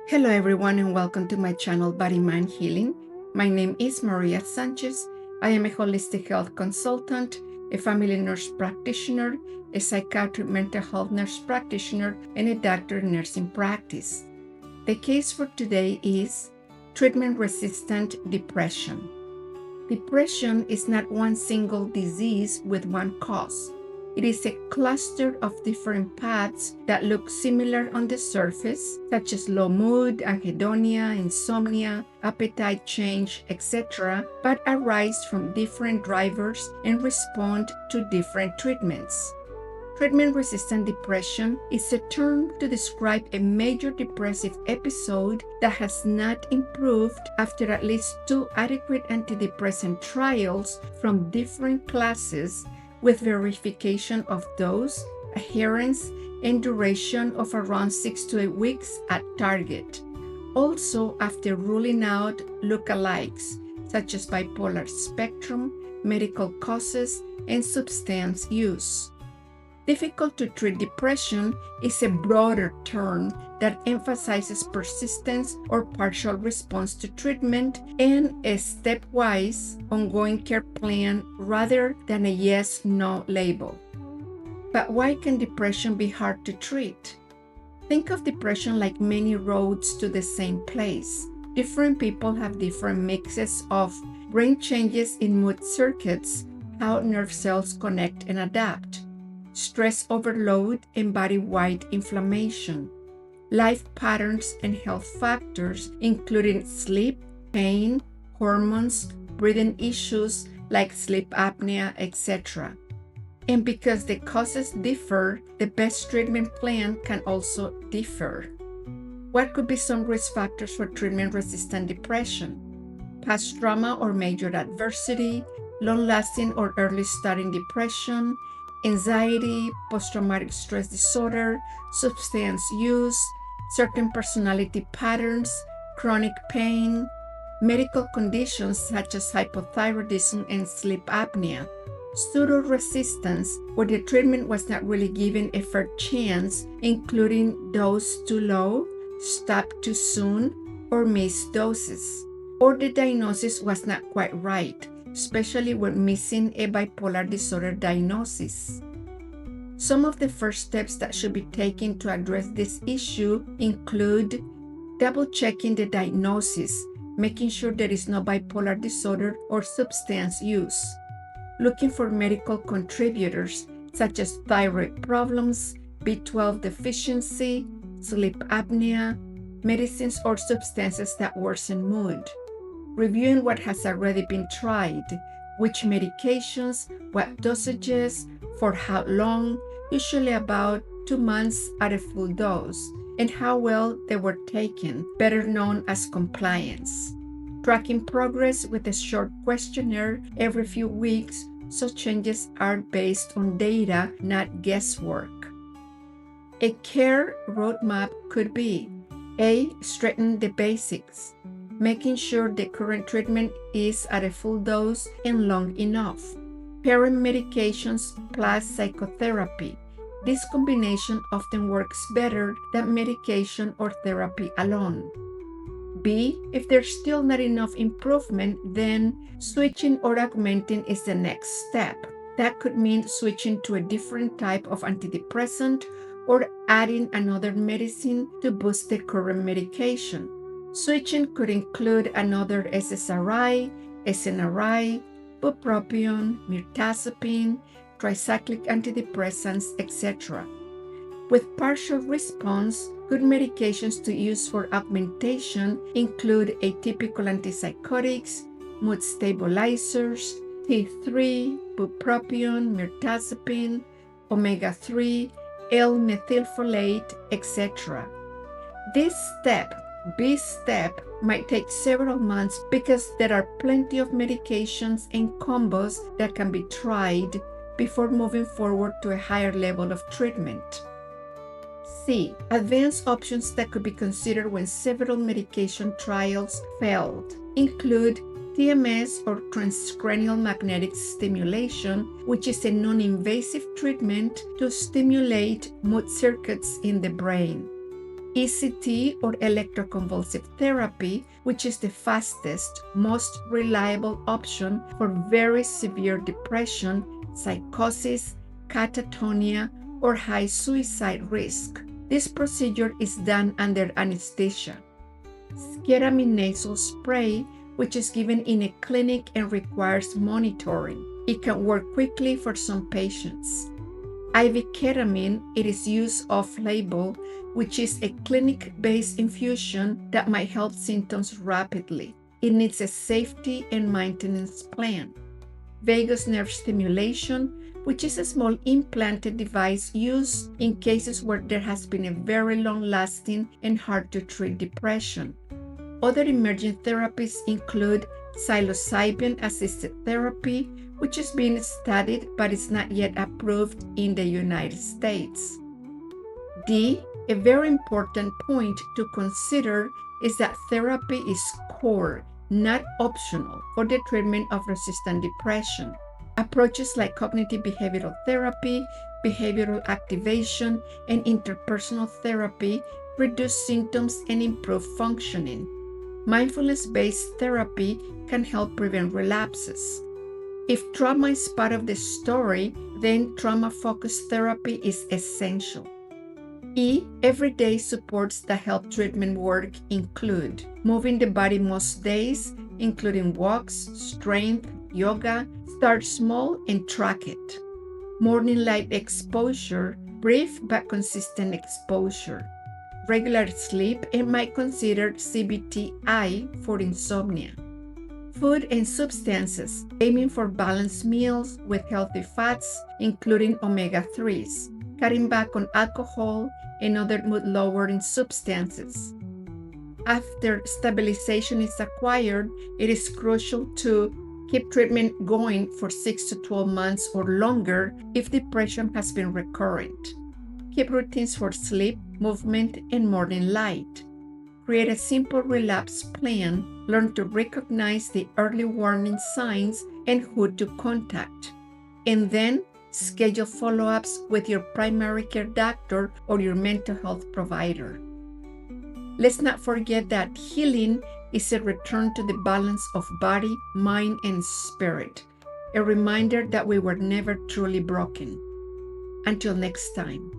Hello everyone and welcome to my channel Body Mind Healing. My name is Maria Sanchez. I am a holistic health consultant, a family nurse practitioner, a psychiatric mental health nurse practitioner, and a doctor in nursing practice. The case for today is treatment-resistant depression. Depression is not one single disease with one cause. It is a cluster of different paths that look similar on the surface, such as low mood, anhedonia, insomnia, appetite change, etc., but arise from different drivers and respond to different treatments. Treatment-resistant depression is a term to describe a major depressive episode that has not improved after at least 2 adequate antidepressant trials from different classes, with verification of dose, adherence, and duration of around 6 to 8 weeks at target. Also, after ruling out lookalikes such as bipolar spectrum, medical causes, and substance use. Difficult to treat depression is a broader term that emphasizes persistence or partial response to treatment and a stepwise ongoing care plan rather than a yes-no label. But why can depression be hard to treat? Think of depression like many roads to the same place. Different people have different mixes of brain changes in mood circuits, how nerve cells connect and adapt, stress overload and body-wide inflammation, life patterns and health factors including sleep, pain, hormones, breathing issues like sleep apnea, etc. And because the causes differ, the best treatment plan can also differ. What could be some risk factors for treatment-resistant depression? Past trauma or major adversity, long-lasting or early starting depression, anxiety, post-traumatic stress disorder, substance use, certain personality patterns, chronic pain, medical conditions such as hypothyroidism and sleep apnea, pseudo-resistance, where the treatment was not really given a fair chance, including dose too low, stopped too soon, or missed doses, or the diagnosis was not quite right, especially when missing a bipolar disorder diagnosis. Some of the first steps that should be taken to address this issue include double-checking the diagnosis, making sure there is no bipolar disorder or substance use, looking for medical contributors such as thyroid problems, B12 deficiency, sleep apnea, medicines or substances that worsen mood, reviewing what has already been tried, which medications, what dosages, for how long, usually about 2 months at a full dose, and how well they were taken, better known as compliance. Tracking progress with a short questionnaire every few weeks so changes are based on data, not guesswork. A care roadmap could be A. Straighten the basics, making sure the current treatment is at a full dose and long enough. Pairing medications plus psychotherapy. This combination often works better than medication or therapy alone. B. If there's still not enough improvement, then switching or augmenting is the next step. That could mean switching to a different type of antidepressant or adding another medicine to boost the current medication. Switching could include another SSRI, SNRI, bupropion, mirtazapine, tricyclic antidepressants, etc. With partial response, good medications to use for augmentation include atypical antipsychotics, mood stabilizers, T3, bupropion, mirtazapine, omega-3, L-methylfolate, etc. This step, B step, might take several months because there are plenty of medications and combos that can be tried before moving forward to a higher level of treatment. C. Advanced options that could be considered when several medication trials failed include TMS or transcranial magnetic stimulation, which is a non-invasive treatment to stimulate mood circuits in the brain. ECT or electroconvulsive therapy, which is the fastest, most reliable option for very severe depression, psychosis, catatonia, or high suicide risk. This procedure is done under anesthesia. Ketamine nasal spray, which is given in a clinic and requires monitoring. It can work quickly for some patients. IV ketamine, it is used off-label, which is a clinic-based infusion that might help symptoms rapidly. It needs a safety and maintenance plan. Vagus nerve stimulation, which is a small implanted device used in cases where there has been a very long-lasting and hard-to-treat depression. Other emerging therapies include psilocybin-assisted therapy, which is being studied but is not yet approved in the United States. D, a very important point to consider is that therapy is core, not optional, for the treatment of resistant depression. Approaches like cognitive behavioral therapy, behavioral activation, and interpersonal therapy reduce symptoms and improve functioning. Mindfulness-based therapy can help prevent relapses. If trauma is part of the story, then trauma-focused therapy is essential. E, everyday supports that help treatment work include moving the body most days, including walks, strength, yoga. Start small and track it. Morning light exposure, brief but consistent exposure. Regular sleep, and might consider CBTI for insomnia. Food and substances, aiming for balanced meals with healthy fats, including omega-3s, cutting back on alcohol and other mood-lowering substances. After stabilization is acquired, it is crucial to keep treatment going for 6 to 12 months or longer if depression has been recurrent. Keep routines for sleep, movement, and morning light. Create a simple relapse plan. Learn to recognize the early warning signs and who to contact. And then schedule follow-ups with your primary care doctor or your mental health provider. Let's not forget that healing is a return to the balance of body, mind, and spirit, a reminder that we were never truly broken. Until next time.